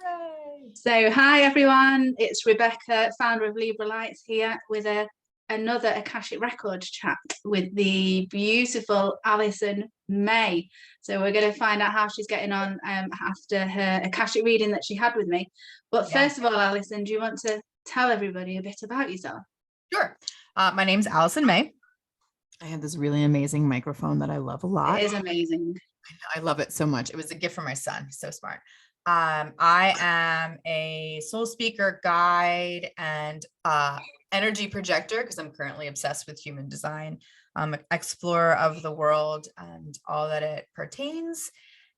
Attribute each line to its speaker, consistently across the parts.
Speaker 1: Hooray.
Speaker 2: So hi everyone, it's Rebecca, founder of Libra Lights, here with another Akashic record chat with the beautiful Allison May. So we're going to find out how she's getting on after her Akashic reading that she had with me. But first of all, Allison, do you want to tell everybody a bit about yourself?
Speaker 1: Sure. My name's Allison May. I have this really amazing microphone that I love a lot.
Speaker 2: It is amazing.
Speaker 1: I love it so much. It was a gift from my son. He's so smart. I am a soul speaker, guide, and energy projector because I'm currently obsessed with human design, explorer of the world and all that it pertains.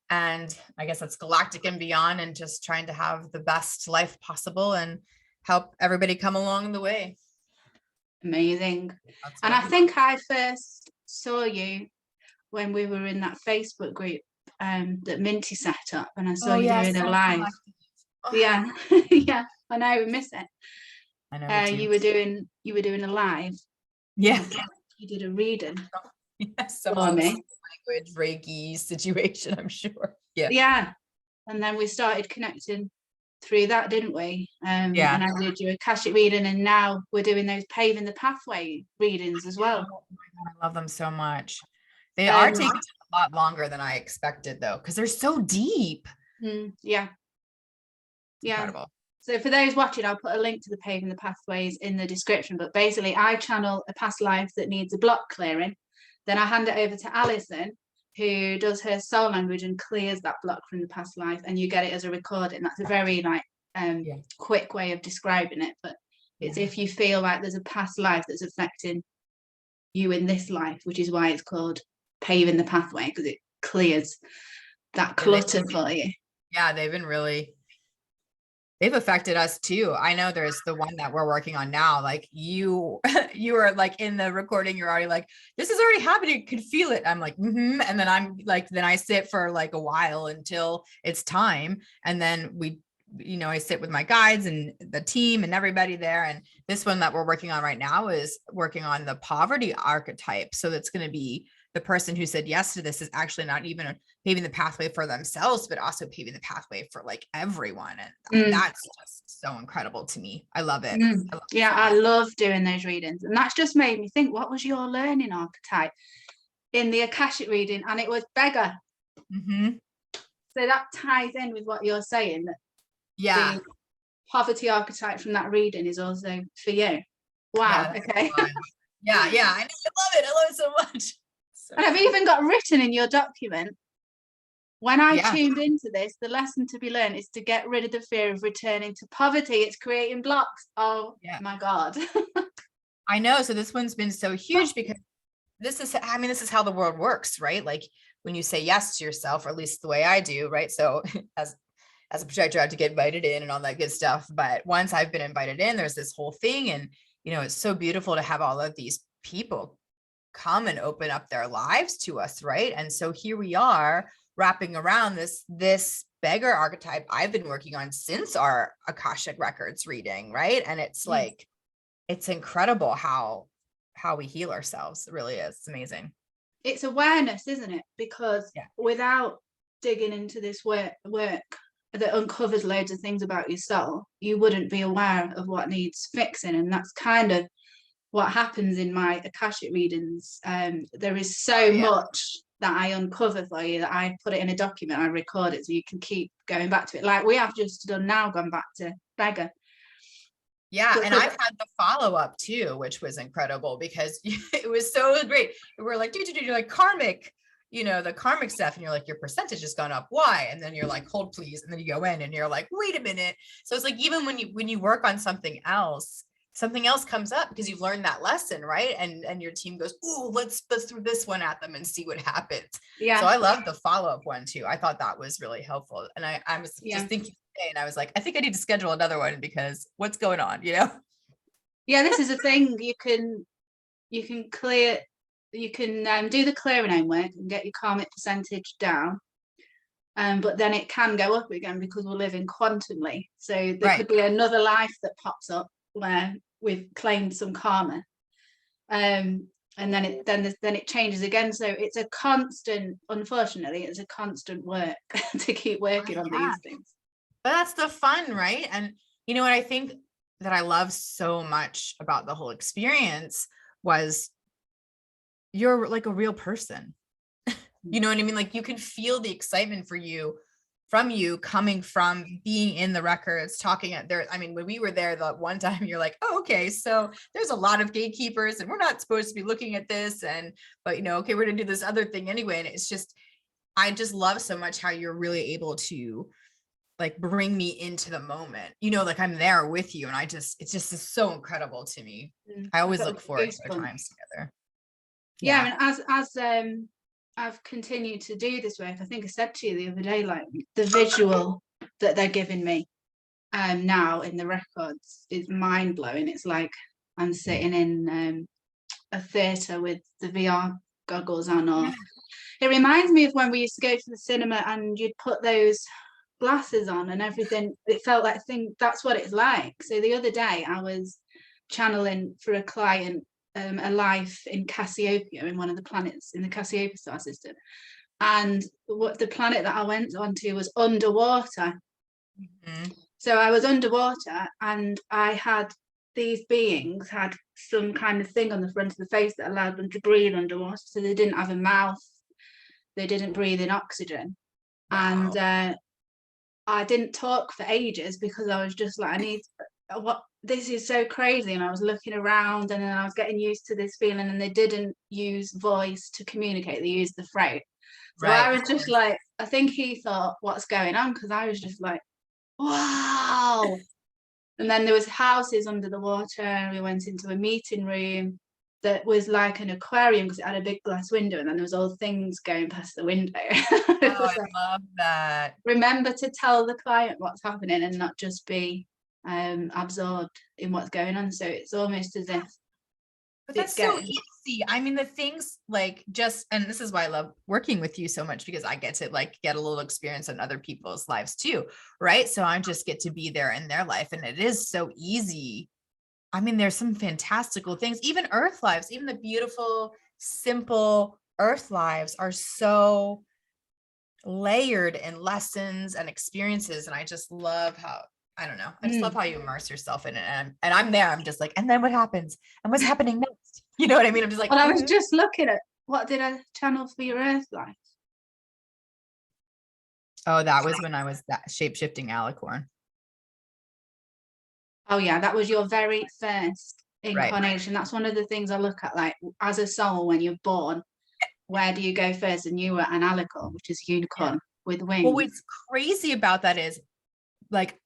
Speaker 1: And I guess that's galactic and beyond, and just trying to have the best life possible and help everybody come along the way.
Speaker 2: Amazing. And I think I first saw you when we were in that Facebook group that Minty set up, and I saw you doing a live. Yeah, yeah, I know, we miss it.
Speaker 1: I know.
Speaker 2: You were doing a live.
Speaker 1: Yeah,
Speaker 2: you did a reading.
Speaker 1: Yes, some language Reiki situation, I'm sure.
Speaker 2: Yeah, and then we started connecting through that, didn't we? And I did your Akashic reading, and now we're doing those Paving the Pathway readings as well.
Speaker 1: Oh my God, I love them so much. They are taking a lot longer than I expected, though, because they're so deep.
Speaker 2: Yeah.
Speaker 1: Incredible.
Speaker 2: So for those watching, I'll put a link to the Paving the Pathways in the description. But basically, I channel a past life that needs a block clearing. Then I hand it over to Allison, who does her soul language and clears that block from the past life, and you get it as a recording. That's a very quick way of describing it, but it's if you feel like there's a past life that's affecting you in this life, which is why it's called Paving the Pathway, because it clears that clutter for you. Yeah,
Speaker 1: they've affected us too. I know there's the one that we're working on now. Like you were like in the recording, you're already like, this is already happening. You can feel it. I'm like, and then I'm like, then I sit for like a while until it's time. And then I sit with my guides and the team and everybody there. And this one that we're working on right now is working on the poverty archetype. So that's going to be the person who said yes to this is actually not even paving the pathway for themselves, but also paving the pathway for like everyone. And that's just so incredible to me. I love it.
Speaker 2: I love doing those readings. And that's just made me think, what was your learning archetype in the Akashic reading? And it was Beggar. So that ties in with what you're saying. That the poverty archetype from that reading is also for you. Wow. Okay.
Speaker 1: I love it so much.
Speaker 2: And I've even got written in your document, when I tuned into this, the lesson to be learned is to get rid of the fear of returning to poverty. It's creating blocks. Oh my God.
Speaker 1: I know. So this one's been so huge because this is how the world works, right? Like when you say yes to yourself, or at least the way I do, right? So as a projector, I have to get invited in and all that good stuff. But once I've been invited in, there's this whole thing. And, it's so beautiful to have all of these people come and open up their lives to us, right? And so here we are wrapping around this beggar archetype I've been working on since our Akashic records reading, right? And it's like, it's incredible how we heal ourselves. It really is. It's amazing.
Speaker 2: It's awareness, isn't it? Because without digging into this work that uncovers loads of things about your soul, you wouldn't be aware of what needs fixing. And that's kind of what happens in my Akashic readings. There is so much that I uncover for you that I put it in a document, I record it so you can keep going back to it. Like we have just gone back to Beggar.
Speaker 1: Yeah, and I've had the follow-up too, which was incredible because it was so great. We're like, you're like karmic, the karmic stuff, and you're like, your percentage has gone up. Why? And then you're like, hold please. And then you go in and you're like, wait a minute. So it's like, even when you work on something else comes up because you've learned that lesson, right? And your team goes, ooh, let's throw this one at them and see what happens. So I love the follow-up one too. I thought that was really helpful. And I was just thinking today, and I was like, I think I need to schedule another one because what's going on, Yeah,
Speaker 2: this is a thing. You can clear, you can do the clearing homework and get your karmic percentage down. But then it can go up again because we're living quantumly. So there could be another life that pops up where we've claimed some karma, and then it changes again. So it's a constant, unfortunately, it's a constant work to keep working on these things.
Speaker 1: But that's the fun, right? And you know what I think that I love so much about the whole experience was you're like a real person. You know what I mean? Like you can feel the excitement for you from you coming from being in the records, talking at there. I mean, when we were there the one time, you're like, oh, okay, so there's a lot of gatekeepers and we're not supposed to be looking at this. And, but you know, okay, we're gonna do this other thing anyway. And it's just, I just love so much how you're really able to like bring me into the moment, you know, like I'm there with you. And it's just is so incredible to me. I
Speaker 2: I've
Speaker 1: always
Speaker 2: got
Speaker 1: look forward to our
Speaker 2: goosebumps.
Speaker 1: times together.
Speaker 2: Yeah,
Speaker 1: Yeah.
Speaker 2: and as I've continued to do this work, I think I said to you the other day, like the visual that they're giving me now in the records is mind blowing. It's like I'm sitting in a theatre with the VR goggles on, or it reminds me of when we used to go to the cinema and you'd put those glasses on and everything. It felt like that's what it's like. So the other day I was channeling for a client a life in Cassiopeia, in one of the planets in the Cassiopeia star system. And what the planet that I went on to was underwater.
Speaker 1: Mhm.
Speaker 2: So I was underwater and I had these beings had some kind of thing on the front of the face that allowed them to breathe underwater. So they didn't have a mouth, they didn't breathe in oxygen.
Speaker 1: Wow.
Speaker 2: And I didn't talk for ages because I was just like, I need what this is so crazy. And I was looking around and then I was getting used to this feeling, and they didn't use voice to communicate, they used the throat. So
Speaker 1: Right.
Speaker 2: I was just like, I think he thought, what's going on? Because I was just like, wow. And then there was houses under the water, and we went into a meeting room that was like an aquarium because it had a big glass window, and then there was all things going past the window.
Speaker 1: Oh,
Speaker 2: It was
Speaker 1: I
Speaker 2: like,
Speaker 1: love that.
Speaker 2: remember to tell the client what's happening and not just be absorbed in what's going on. So it's almost as if
Speaker 1: But
Speaker 2: it's
Speaker 1: that's so
Speaker 2: getting
Speaker 1: easy. I mean, the things like just, and this is why I love working with you so much, because I get to like get a little experience in other people's lives too, right? So I just get to be there in their life, and it is so easy. I mean, there's some fantastical things, even earth lives, even the beautiful, simple earth lives are so layered in lessons and experiences. And I just love how, I don't know, I just love how you immerse yourself in it. And I'm there, I'm just like, and then what happens? And what's happening next? You know what I mean? I'm just like,
Speaker 2: well, I was just looking at what did I channel for your earth life.
Speaker 1: oh, that was when I was that shape-shifting Alicorn.
Speaker 2: Oh yeah, that was your very first
Speaker 1: Right.
Speaker 2: incarnation. That's one of the things I look at, like as a soul when you're born, where do you go first? And you were an Alicorn, which is a
Speaker 1: Yeah.
Speaker 2: unicorn with
Speaker 1: Well,
Speaker 2: wings.
Speaker 1: what's crazy about that is like,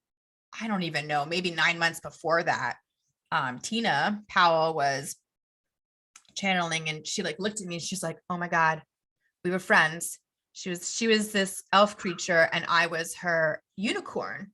Speaker 1: I don't even know, maybe 9 months before that, Tina Powell was channeling, and she like looked at me and she's like, oh my God, we were friends. She was this elf creature and I was her unicorn.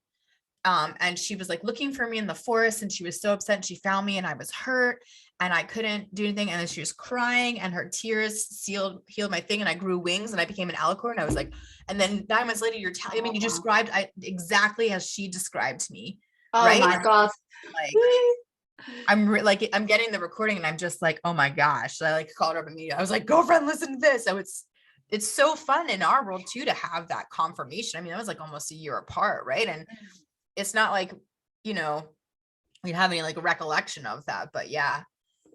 Speaker 1: And she was like looking for me in the forest, and she was so upset, and she found me and I was hurt and I couldn't do anything. And then she was crying and her tears healed my thing, and I grew wings and I became an alicorn. I was like, and then 9 months later, I mean, you described exactly as she described me.
Speaker 2: Oh
Speaker 1: Right.
Speaker 2: my
Speaker 1: And
Speaker 2: God.
Speaker 1: like, like, I'm getting the recording and I'm just like, oh my gosh. So I like called her up immediately. I was like, girlfriend, listen to this. So it's so fun in our world too, to have that confirmation. I mean, that was like almost a year apart. Right. And it's not like, you know, we have any like recollection of that, but yeah,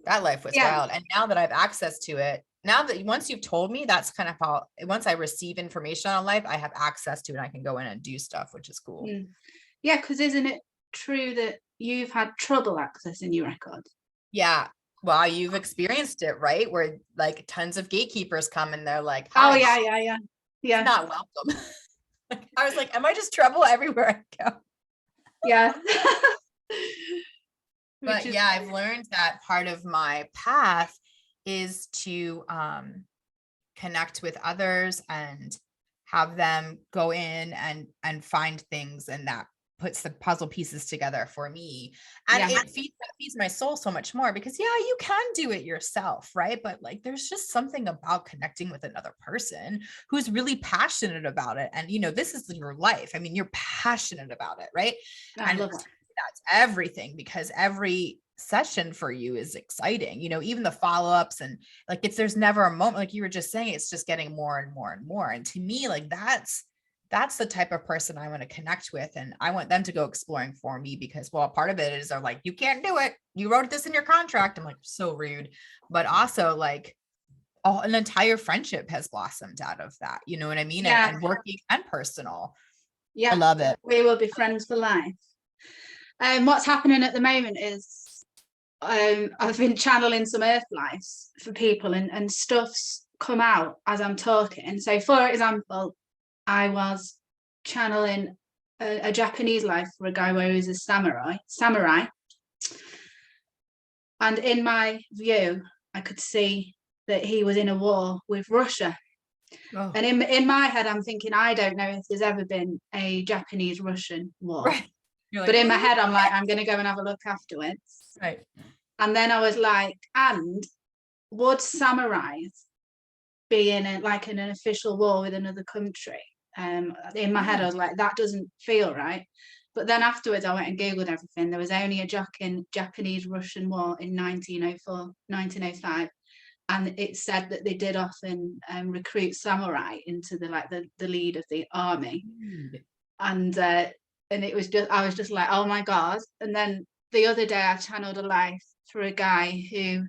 Speaker 1: that life was
Speaker 2: Yeah.
Speaker 1: wild. And now that I have access to it, now that once you've told me, that's kind of how, once I receive information on life, I have access to it and I can go in and do stuff, which is cool.
Speaker 2: Yeah, because isn't it true that you've had trouble accessing your records?
Speaker 1: Yeah. Well, you've experienced it, right? Where like tons of gatekeepers come and they're like,
Speaker 2: Oh
Speaker 1: hi,
Speaker 2: yeah.
Speaker 1: not welcome. I was like, am I just trouble everywhere I go?
Speaker 2: Yeah.
Speaker 1: But yeah, I've learned that part of my path is to connect with others and have them go in and find things, and that puts the puzzle pieces together for me. And
Speaker 2: Yeah.
Speaker 1: it feeds my soul so much more, because yeah, you can do it yourself, right? But like there's just something about connecting with another person who's really passionate about it. And you know, this is your life. I mean, you're passionate about it, right?
Speaker 2: I
Speaker 1: And
Speaker 2: love it.
Speaker 1: that's everything, because every session for you is exciting, you know, even the follow-ups, and like there's never a moment, like you were just saying, it's just getting more and more and more. And to me, like that's that's the type of person I want to connect with. And I want them to go exploring for me because, well, part of it is they're like, you can't do it. You wrote this in your contract. I'm like, so rude. But also like, oh, an entire friendship has blossomed out of that. You know what I mean?
Speaker 2: Yeah.
Speaker 1: And working and personal.
Speaker 2: Yeah.
Speaker 1: I love it.
Speaker 2: We will be friends for life. What's happening at the moment is I've been channeling some earth lives for people, and stuff's come out as I'm talking. So for example, I was channeling a Japanese life for a guy where he was a samurai. And in my view, I could see that he was in a war with Russia.
Speaker 1: Oh.
Speaker 2: And in my head, I'm thinking, I don't know if there's ever been a Japanese-Russian war.
Speaker 1: Right. Like,
Speaker 2: but in my head, I'm like, I'm going to go and have a look afterwards.
Speaker 1: Right.
Speaker 2: And then I was like, and would samurais be in an official war with another country? In my head, I was like, that doesn't feel right. But then afterwards, I went and Googled everything. There was only a Japanese-Russian war in 1904, 1905. And it said that they did often recruit samurai into the lead of the army. And it was just, I was just like, oh my God. And then the other day I channeled a life for a guy who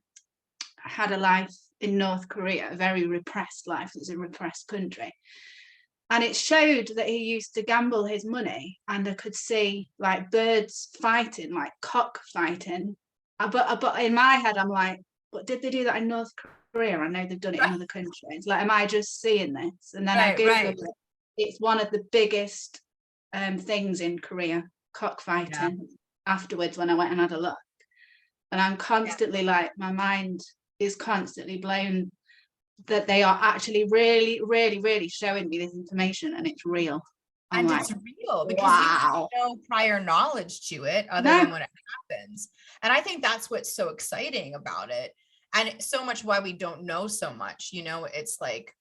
Speaker 2: had a life in North Korea, a very repressed life. It's a repressed country. And it showed that he used to gamble his money, and I could see like birds fighting, like cock fighting. But in my head, I'm like, but did they do that in North Korea? I know they've done it in other countries. Like, am I just seeing this? And then I Googled it. It's one of the biggest things in Korea, cockfighting. Afterwards, when I went and had a look, and I'm constantly like, my mind is constantly blown that they are actually really, really, really showing me this information, and it's real.
Speaker 1: And it's real because you have no prior knowledge to it other than when it happens. And I think that's what's so exciting about it. And it's so much why we don't know so much. You know, it's like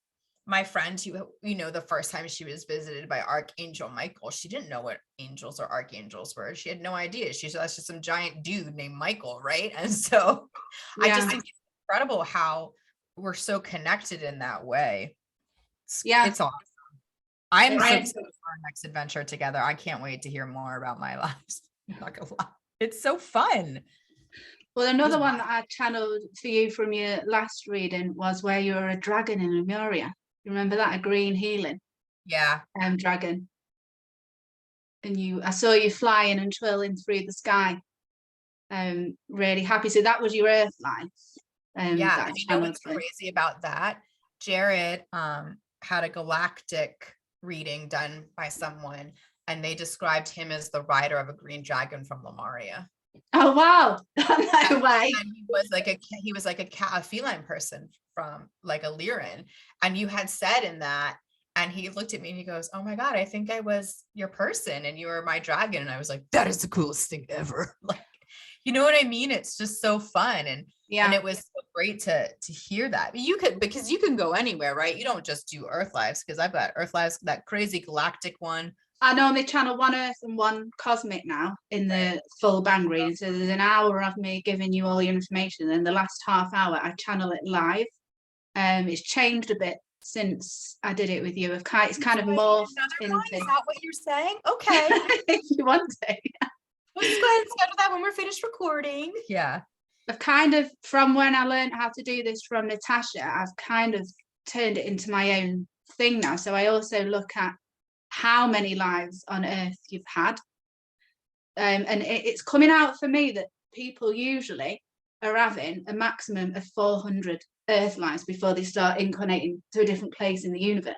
Speaker 1: my friend who, you know, the first time she was visited by Archangel Michael, she didn't know what angels or archangels were. She had no idea. She said, that's just some giant dude named Michael, right? And so I just think it's incredible how we're so connected in that way. It's awesome. I'm so excited for our next adventure together. I can't wait to hear more about my lives. I'm not gonna lie. It's so fun.
Speaker 2: Well, another one that I channeled for you from your last reading was where you were a dragon in Lemuria. You remember that? A green healing.
Speaker 1: Yeah.
Speaker 2: Dragon. And I saw you flying and twirling through the sky. Really happy. So that was your earth life.
Speaker 1: Yeah. And you know what's crazy about that? Jared had a galactic reading done by someone, and they described him as the rider of a green dragon from Lemuria.
Speaker 2: Oh wow. No way.
Speaker 1: And he was like a feline person from like a Lyran. And you had said in that, and he looked at me and he goes, oh my God, I think I was your person and you were my dragon. And I was like, that is the coolest thing ever. Like, you know what I mean? It's just so fun. And it was so great to hear that. Because you can go anywhere, right? You don't just do Earth Lives, because I've got Earth Lives, that crazy galactic one.
Speaker 2: I normally channel one Earth and one Cosmic now in the full bang reading. So there's an hour of me giving you all your information, and the last half hour I channel it live. It's changed a bit since I did it with you. It's kind of morphed into.
Speaker 1: Is that what you're saying? Okay.
Speaker 2: If you want to.
Speaker 1: We'll just go ahead and schedule that when we're finished recording. Yeah.
Speaker 2: I've kind of, from when I learned how to do this from Natasha, I've kind of turned it into my own thing now. So I also look at how many lives on Earth you've had. And it's coming out for me that people usually are having a maximum of 400 Earth lives before they start incarnating to a different place in the universe.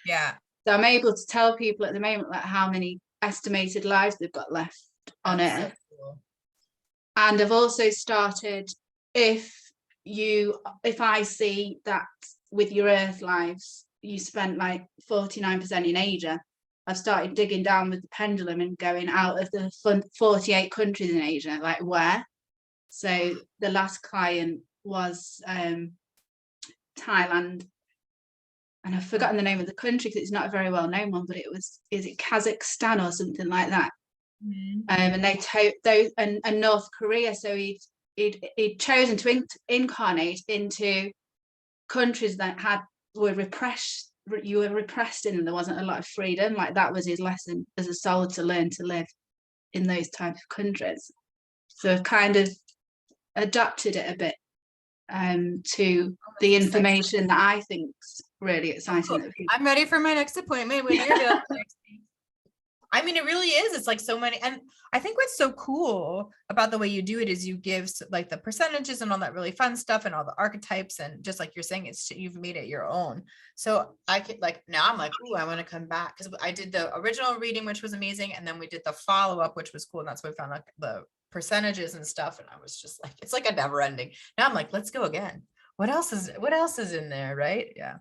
Speaker 1: Yeah.
Speaker 2: So I'm able to tell people at the moment like how many estimated lives they've got left on Earth. So cool. And I've also started, if I see that with your Earth lives, you spent like 49% in Asia, I've started digging down with the pendulum and going out of the 48 countries in Asia, like where. So the last client was Thailand, and I've forgotten the name of the country because it's not a very well known one, but is it Kazakhstan or something like that? Mm-hmm. And and North Korea. So he'd chosen to incarnate into countries that were repressed you were repressed in, and there wasn't a lot of freedom. Like that was his lesson as a soul, to learn to live in those type of countries. So I've kind of adapted it a bit to the information that I think's really exciting. That
Speaker 1: I'm ready for my next appointment. When are you going? I mean, it really is. It's like so many. And I think what's so cool about the way you do it is you give like the percentages and all that really fun stuff and all the archetypes. And just like you're saying, it's, you've made it your own. So I could like, now I'm like, ooh, I want to come back. Cause I did the original reading, which was amazing. And then we did the follow-up, which was cool. And that's why we found like the percentages and stuff. And I was just like, it's like a never ending. Now I'm like, let's go again. What else is in there? Right. Yeah.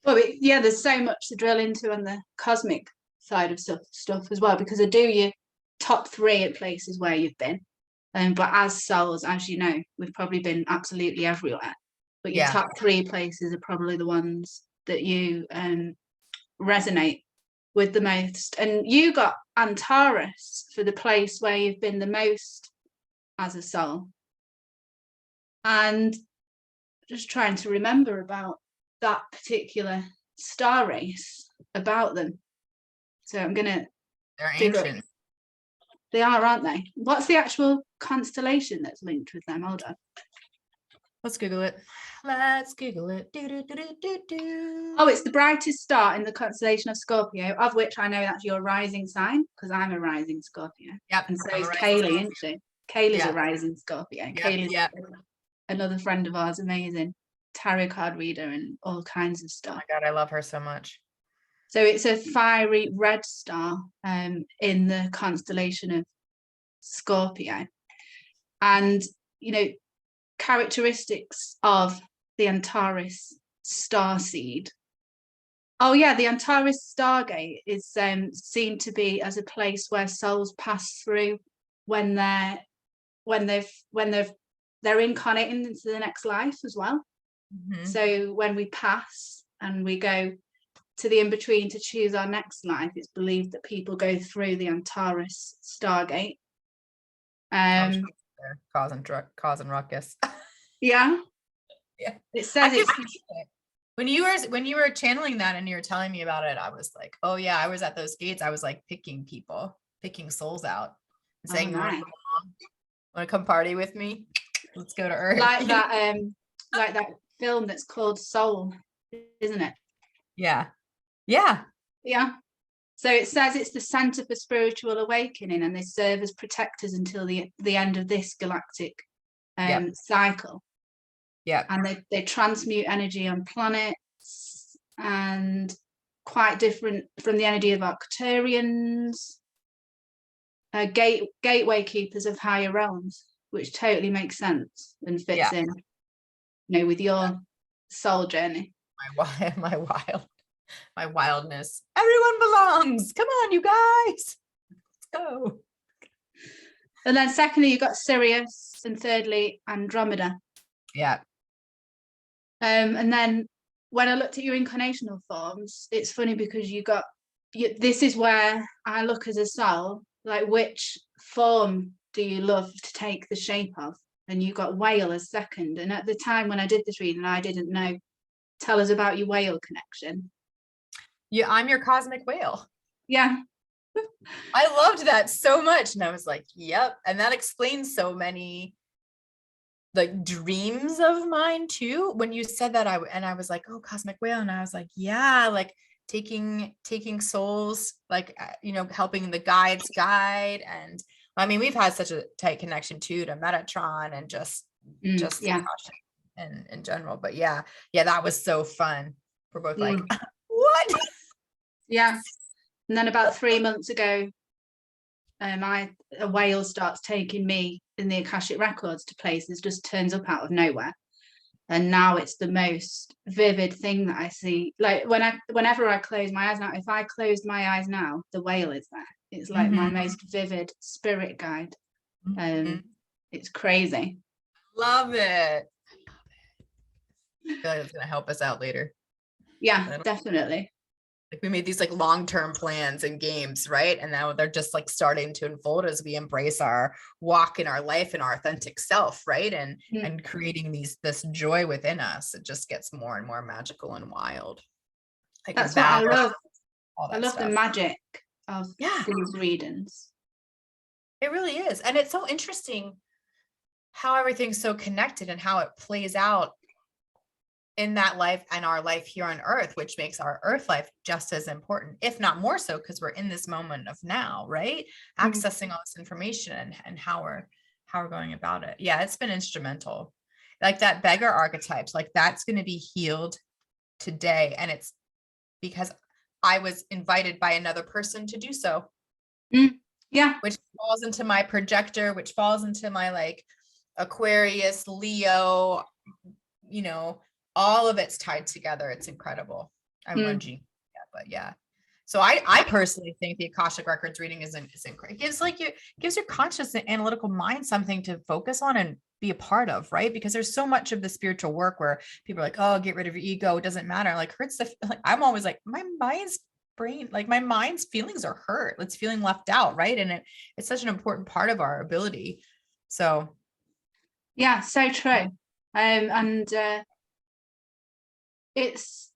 Speaker 2: Well, yeah, there's so much to drill into on the cosmic side of stuff as well, because I do your top 3 at places where you've been, but as souls, as you know, we've probably been absolutely everywhere, but your top 3 places are probably the ones that you resonate with the most. And you got Antares for the place where you've been the most as a soul, and just trying to remember about that particular star race, about them. So I'm gonna.
Speaker 1: They're ancient.
Speaker 2: They are, aren't they? What's the actual constellation that's linked with them? Hold on.
Speaker 1: Let's Google it. Let's Google it. Do, do, do, do, do, do.
Speaker 2: Oh, it's the brightest star in the constellation of Scorpio, of which I know that's your rising sign, because I'm a rising Scorpio.
Speaker 1: Yep.
Speaker 2: And so is Kaylee, isn't she? Kaylee's a rising Scorpio.
Speaker 1: Yep.
Speaker 2: Kaylee's another friend of ours, amazing tarot card reader and all kinds of stuff.
Speaker 1: Oh my God, I love her so much.
Speaker 2: So it's a fiery red star in the constellation of Scorpio. And, you know, characteristics of the Antares star seed. Oh yeah, the Antares Stargate is seen to be as a place where souls pass through when they're incarnating into the next life as well. Mm-hmm. So when we pass and we go to the in-between to choose our next life, it's believed that people go through the Antares Stargate.
Speaker 1: Causing ruckus.
Speaker 2: Yeah. It says it's
Speaker 1: when you were channeling that and you were telling me about it, I was like, oh yeah, I was at those gates. I was like picking souls out and saying, you want to come party with me? Let's go to Earth.
Speaker 2: Like that film that's called Soul, isn't it?
Speaker 1: Yeah.
Speaker 2: So it says it's the center for spiritual awakening, and they serve as protectors until the end of this galactic cycle. Yeah. And they transmute energy on planets, and quite different from the energy of Arcturians. Gateway keepers of higher realms, which totally makes sense and fits in, you know, with your soul journey.
Speaker 1: My wildness. Everyone belongs. Come on, you guys. Let's go.
Speaker 2: And then secondly, you got Sirius, and thirdly, Andromeda.
Speaker 1: Yeah.
Speaker 2: And then when I looked at your incarnational forms, it's funny because this is where I look as a soul, like which form do you love to take the shape of? And you got whale as second. And at the time when I did this reading, I didn't know. Tell us about your whale connection.
Speaker 1: Yeah, I'm your cosmic whale.
Speaker 2: Yeah.
Speaker 1: I loved that so much. And I was like, yep. And that explains so many like dreams of mine too. When you said that, I was like, oh, cosmic whale. And I was like, yeah, like taking souls, like, you know, helping the guides guide. And I mean, we've had such a tight connection too to Metatron and just and in general. But yeah, that was so fun. We're both like, what?
Speaker 2: Yeah. And then about 3 months ago, a whale starts taking me in the Akashic records to places, just turns up out of nowhere. And now it's the most vivid thing that I see. Like whenever I close my eyes now, if I closed my eyes now, the whale is there. It's like my most vivid spirit guide. It's crazy.
Speaker 1: Love it. I feel like it's gonna help us out later.
Speaker 2: Yeah, definitely.
Speaker 1: Like we made these like long-term plans and games, right? And now they're just like starting to unfold as we embrace our walk in our life and our authentic self, right? And creating this joy within us. It just gets more and more magical and wild. like
Speaker 2: That's what I
Speaker 1: vows,
Speaker 2: love.
Speaker 1: all
Speaker 2: I
Speaker 1: that
Speaker 2: love the
Speaker 1: stuff.
Speaker 2: magic of
Speaker 1: Yeah,
Speaker 2: these readings.
Speaker 1: it really is. And it's so interesting how everything's so connected and how it plays out in that life and our life here on earth, which makes our earth life just as important, if not more so, because we're in this moment of now, right? Accessing all this information and how we're going about it. Yeah, it's been instrumental. Like that beggar archetypes, like that's going to be healed today. And it's because I was invited by another person to do so.
Speaker 2: Yeah.
Speaker 1: Which falls into my projector, which falls into my like Aquarius, Leo, all of it's tied together. It's incredible. I'm munching. Yeah, but yeah. So I personally think the Akashic Records reading is incredible. It gives your conscious and analytical mind something to focus on and be a part of, right? Because there's so much of the spiritual work where people are like, oh, get rid of your ego. It doesn't matter. Like hurts like I'm always like, my mind's feelings are hurt. It's feeling left out, right? And it's such an important part of our ability. So
Speaker 2: yeah, so true. And it's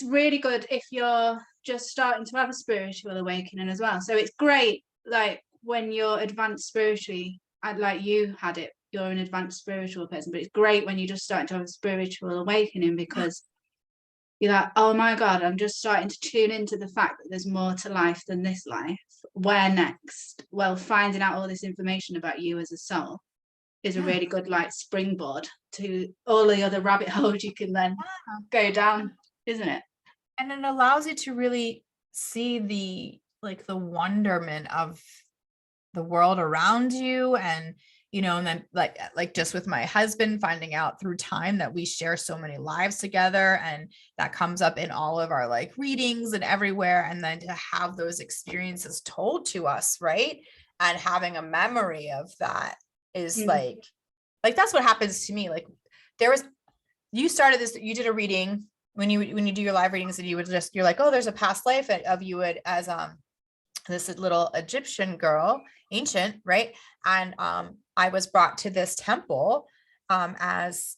Speaker 2: really good if you're just starting to have a spiritual awakening as well. So it's great, like when you're advanced spiritually, like you had it, you're an advanced spiritual person, but it's great when you're just starting to have a spiritual awakening, because you're like, oh my God, I'm just starting to tune into the fact that there's more to life than this life. Where next? Well, finding out all this information about you as a soul is a really good like springboard to all the other rabbit holes you can then go down, isn't it?
Speaker 1: And it allows you to really see the wonderment of the world around you. And and then like just with my husband, finding out through time that we share so many lives together, and that comes up in all of our like readings and everywhere. And then to have those experiences told to us, right? And having a memory of that is like that's what happens to me. Like you started this, you did a reading when you do your live readings, and you're like, oh, there's a past life of you as this little Egyptian girl, ancient, right? And I was brought to this temple as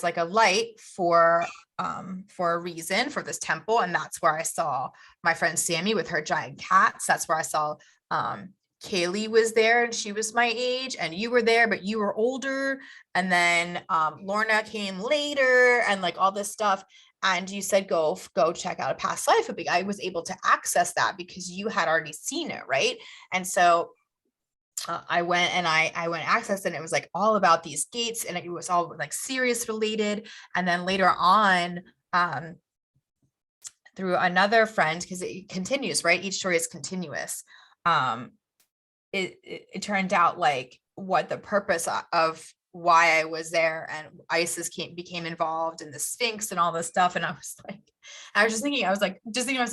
Speaker 1: like a light for a reason, for this temple. And that's where I saw my friend Sammy with her giant cats. That's where I saw Kaylee was there, and she was my age, and you were there, but you were older. And then Lorna came later, and like all this stuff. And you said, go check out a past life. I was able to access that because you had already seen it, right? And so I went and I went access, and it was like all about these gates, and it was all like Sirius related. And then later on, through another friend, because it continues, right? Each story is continuous. It turned out like what the purpose of why I was there, and Isis became involved in the Sphinx and all this stuff. And I was just thinking, I was like,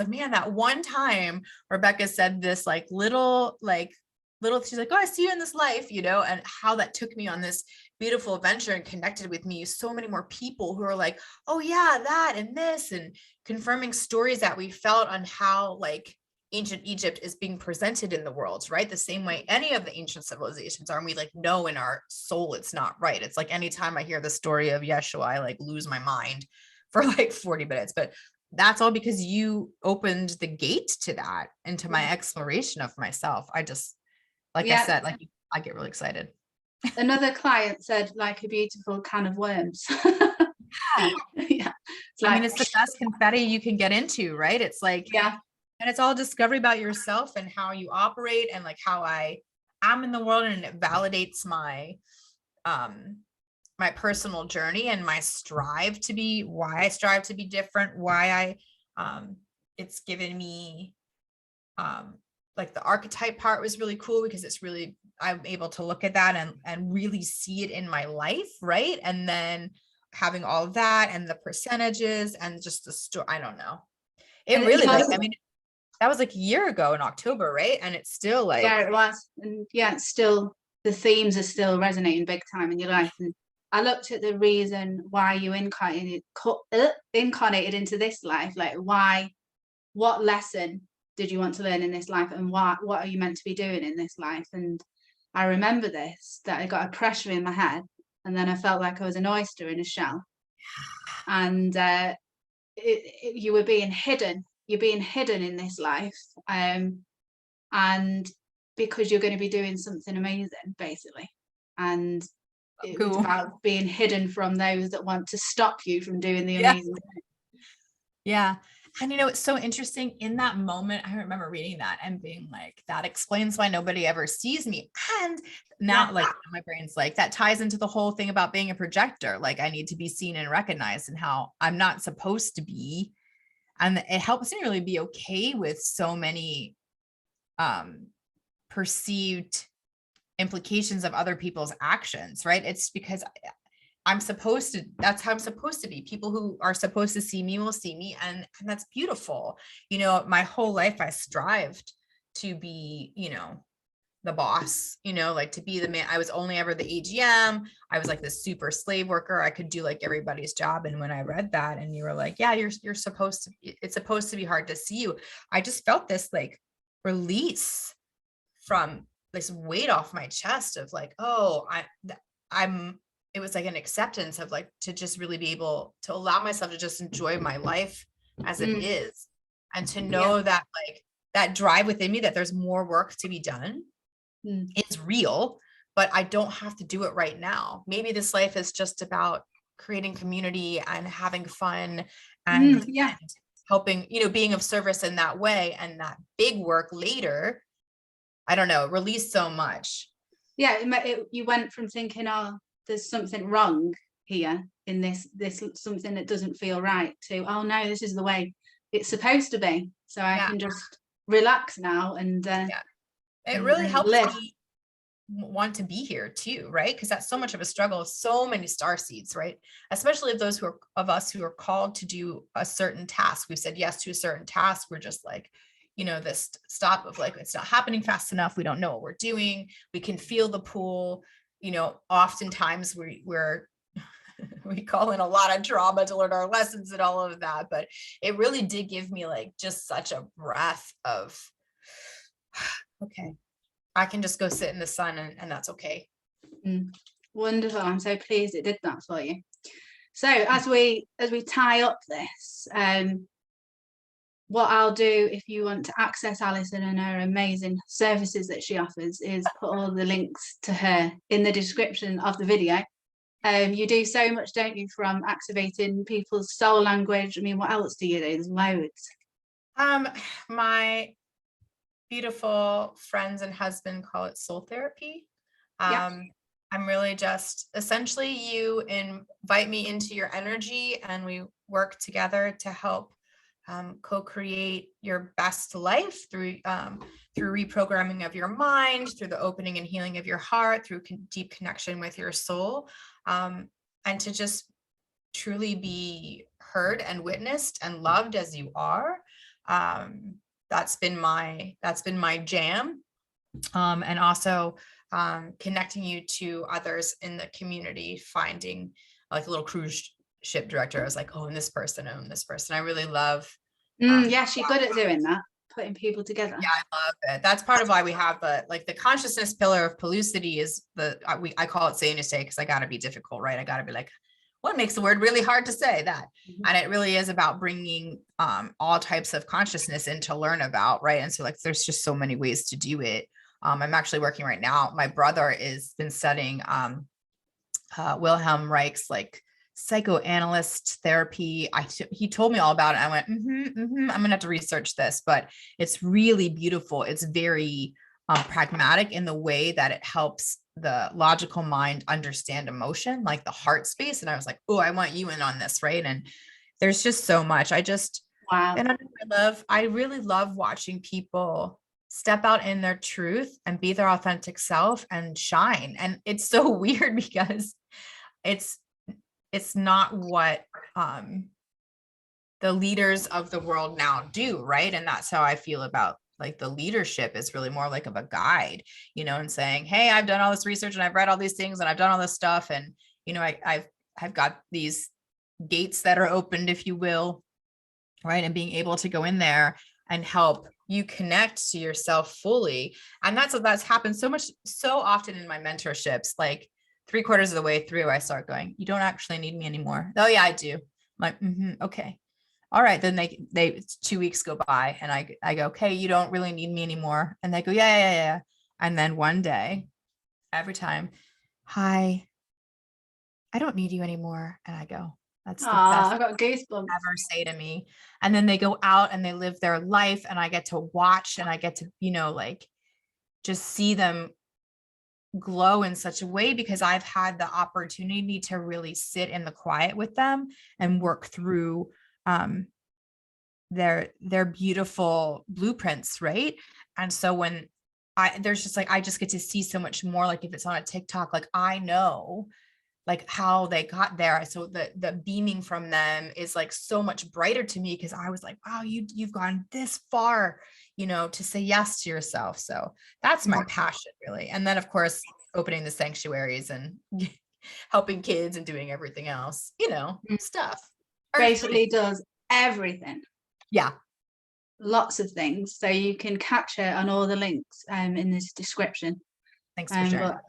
Speaker 1: man, that one time Rebecca said this like little, she's like, oh, I see you in this life, and how that took me on this beautiful adventure and connected with me so many more people who are like, oh yeah, that and this, and confirming stories that we felt on how like ancient Egypt is being presented in the world, right? The same way any of the ancient civilizations are. And we like know in our soul it's not right. It's like anytime I hear the story of Yeshua, I like lose my mind for like 40 minutes. But that's all because you opened the gate to that, into my exploration of myself. I just, I said, like I get really excited.
Speaker 2: Another client said, like a beautiful can of worms. Yeah.
Speaker 1: It's the best confetti you can get into, right? It's like,
Speaker 2: yeah.
Speaker 1: And it's all discovery about yourself and how you operate, and like how I am in the world, and it validates my my personal journey and my why I strive to be different, why it's given me like the archetype part was really cool, because it's really, I'm able to look at that and really see it in my life, right? And then having all of that and the percentages and just the story, I don't know. It really that was like a year ago in October, right? And it's still like,
Speaker 2: yeah, it was. And yeah, it's still, the themes are still resonating big time in your life. And I looked at the reason why you incarnated into this life, like what lesson did you want to learn in this life, and what are you meant to be doing in this life? And I remember that I got a pressure in my head, and then I felt like I was an oyster in a shell. and you were being hidden. You're being hidden in this life, and because you're going to be doing something amazing, basically. And it was
Speaker 1: Cool.
Speaker 2: about being hidden from those that want to stop you from doing the
Speaker 1: Yeah.
Speaker 2: amazing thing.
Speaker 1: Yeah. And it's so interesting in that moment. I remember reading that and being like, that explains why nobody ever sees me. And now, like, my brain's like, that ties into the whole thing about being a projector. Like, I need to be seen and recognized, and how I'm not supposed to be. And it helps me really be okay with so many perceived implications of other people's actions, right? It's because that's how I'm supposed to be. People who are supposed to see me will see me. And that's beautiful. My whole life I strived to be, the boss, like to be the man. I was only ever the AGM. I was like this super slave worker. I could do like everybody's job. And when I read that and you were like, yeah, you're supposed to, it's supposed to be hard to see you. I just felt this like release from this weight off my chest of like, oh, it was like an acceptance of like, to just really be able to allow myself to just enjoy my life as it is. And to know that like that drive within me, that there's more work to be done is real, but I don't have to do it right now. Maybe this life is just about creating community and having fun and helping, being of service in that way. And that big work later, I don't know, release so much.
Speaker 2: Yeah, you went from thinking, oh, there's something wrong here in this something that doesn't feel right, to, oh no, this is the way it's supposed to be. So I can just relax now and
Speaker 1: it really helps me want to be here too, right? Because that's so much of a struggle. So many star seeds, right? Especially of those of us who are called to do a certain task. We've said yes to a certain task. We're just like, this stop of like, it's not happening fast enough. We don't know what we're doing. We can feel the pull. Oftentimes we're we call in a lot of trauma to learn our lessons and all of that. But it really did give me like just such a breath of, okay, I can just go sit in the sun and that's okay.
Speaker 2: Wonderful. I'm so pleased it did that for you. So as we tie up this, what I'll do, if you want to access Allison and her amazing services that she offers, is put all the links to her in the description of the video. You do so much, don't you, from activating people's soul language? I mean, what else do you do? There's loads.
Speaker 1: My beautiful friends and husband call it soul therapy. I'm really just, essentially, you invite me into your energy and we work together to help co-create your best life through reprogramming of your mind, through the opening and healing of your heart, through deep connection with your soul, and to just truly be heard and witnessed and loved as you are. That's been my jam, and also connecting you to others in the community, finding like a little cruise ship director. I was like, oh, and this person. I really love.
Speaker 2: She's good at doing that, putting people together.
Speaker 1: Yeah, I love it. That's part of why we have the consciousness pillar of Pellucity is I call it saying to say, because I got to be difficult, right? I got to be like, what makes the word really hard to say that? And it really is about bringing all types of consciousness in to learn about, right? And so like, there's just so many ways to do it. I'm actually working right now. My brother has been studying Wilhelm Reich's like psychoanalyst therapy. He told me all about it. I went, I'm gonna have to research this, but it's really beautiful. It's very pragmatic in the way that it helps the logical mind understand emotion, like the heart space. And I was like, oh, I want you in on this, right? And there's just so much.
Speaker 2: Wow.
Speaker 1: And I really love watching people step out in their truth and be their authentic self and shine. And it's so weird because it's not what the leaders of the world now do, right? And that's how I feel about like the leadership is really more like of a guide, and saying, hey, I've done all this research and I've read all these things and I've done all this stuff. And, I've got these gates that are opened, if you will, right? And being able to go in there and help you connect to yourself fully. And that's happened so often in my mentorships. Like 3/4 of the way through, I start going, you don't actually need me anymore. Oh yeah, I do. like, okay. All right. Then they 2 weeks go by and I go, okay, you don't really need me anymore. And they go, yeah. And then one day, every time, hi, I don't need you anymore. And I go, that's the best
Speaker 2: I've got goosebumps.
Speaker 1: ever say to me. And then they go out and they live their life and I get to watch and I get to, like just see them glow in such a way because I've had the opportunity to really sit in the quiet with them and work through their beautiful blueprints, right? And so when there's just like I just get to see so much more, like if it's on a TikTok, like I know like how they got there. So the beaming from them is like so much brighter to me because I was like, wow, you've gone this far, to say yes to yourself. So that's my passion really. And then of course, opening the sanctuaries and helping kids and doing everything else, stuff.
Speaker 2: Basically does everything.
Speaker 1: Yeah.
Speaker 2: Lots of things. So you can catch her on all the links in this description.
Speaker 1: Thanks for sharing.
Speaker 2: But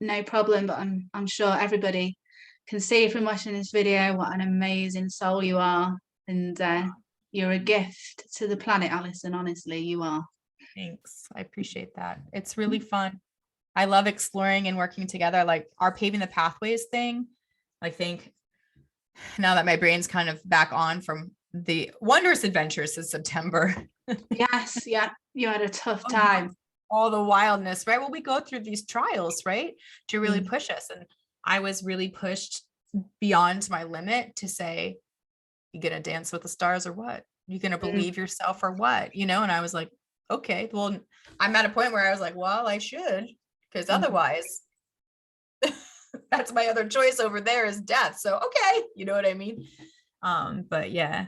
Speaker 2: no problem, but I'm sure everybody can see from watching this video what an amazing soul you are, and you're a gift to the planet, Allison. Honestly, you are.
Speaker 1: Thanks. I appreciate that. It's really fun. I love exploring and working together. Like our Paving the Pathways thing, I think now that my brain's kind of back on from the wondrous adventures of September.
Speaker 2: Yes, yeah, you had a tough time.
Speaker 1: All the wildness, right? Well, we go through these trials, right? To really push us. And I was really pushed beyond my limit to say, you gonna dance with the stars or what? You gonna believe yourself or what? And I was like, okay, well, I'm at a point where I was like, well, I should, because otherwise that's my other choice over there is death. So, okay. You know what I mean? But yeah.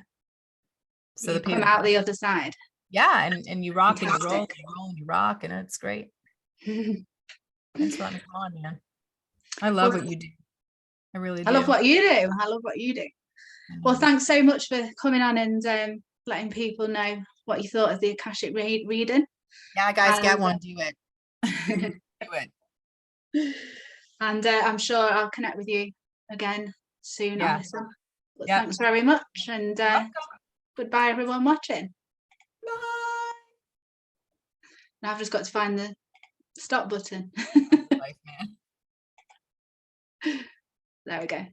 Speaker 1: So
Speaker 2: you come out the other side.
Speaker 1: Yeah, and you rock and you roll and you roll and you rock, and it's great. Thanks for letting me come on, man. I love what you do. I really do.
Speaker 2: I love what you do. I love what you do. Well, thanks so much for coming on and letting people know what you thought of the Akashic reading.
Speaker 1: Yeah, guys, get one. Do it. Do it.
Speaker 2: And I'm sure I'll connect with you again soon, Allison. But thanks very much, and goodbye, everyone watching.
Speaker 1: Bye.
Speaker 2: Now I've just got to find the stop button.
Speaker 1: Life, man.
Speaker 2: There we go.